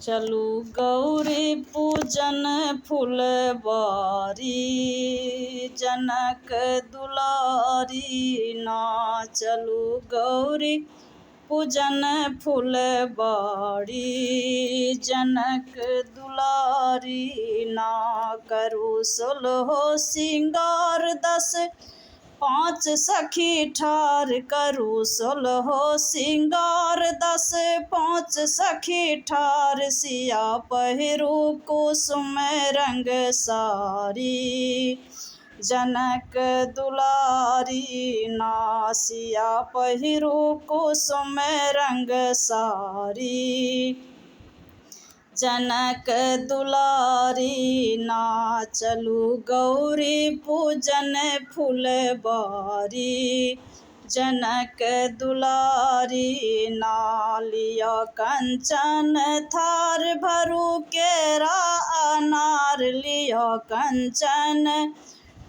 चलू गौरी पूजन फुलबारी, जनक दुलारी ना। चलू गौरी पूजन फुलबारी, जनक दुलारी ना। करू सोलहो सिंगार 10 5 सखी ठार, करू सोलहो सिंगार 10 5 सखी ठार। सिया पहिरू कुसुम रंग सारी, जनक दुलारी ना। सिया पहिरू कुसुम रंग सारी, जनक दुलारी ना। चलू गौरी पूजन फुलबारी, जनक दुलारी ना। लिया कंचन थार भरू केरा अनार, लिया कंचन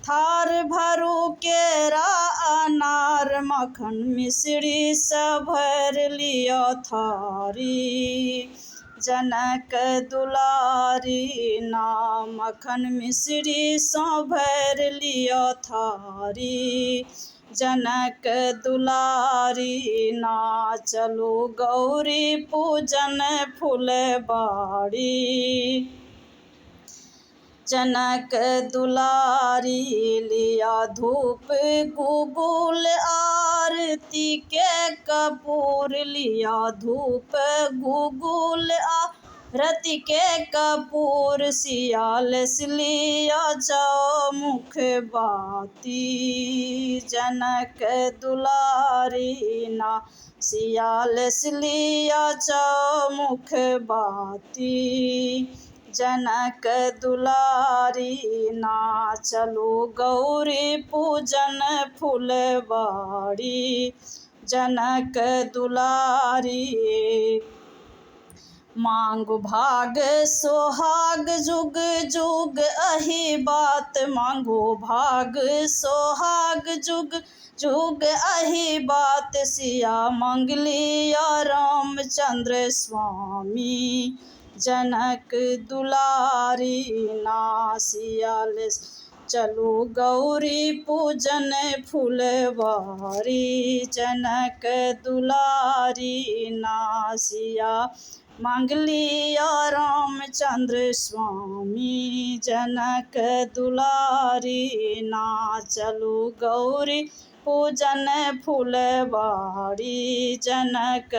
थार भरू केरा अनार। मक्खन मिश्री सभर लिया थारी, जनक दुलारी ना। मक्खन मिश्री सभर लिया थारी, जनक दुलारी ना। चलू गौरी पूजन फुलबारी, जनक दुलारी। लिया धूप गुगुल आरती के कपूर, लिया धूप गुगुल आरती के कपूर। सियाल लिया चौमुख बाती, जनक दुलारी ना। सियाल लिया चौमुख बाती, जनक दुलारी ना। चलू गौरी पूजन फुलबारी, जनक दुलारी। मांगू भाग सोहाग जुग जुग अही बात, मांगू भाग सोहाग जुग जुग अही बात। सिया मंगलिया रामचंद्र स्वामी, जनक दुलारी ना। सियाल चलू गौरी पूजन फुलबारी, जनक दुलारी ना। सिया मंगलिया रामचंद्र स्वामी, जनक दुलारी ना। चलू गौरी पूजन फुलबारी, जनक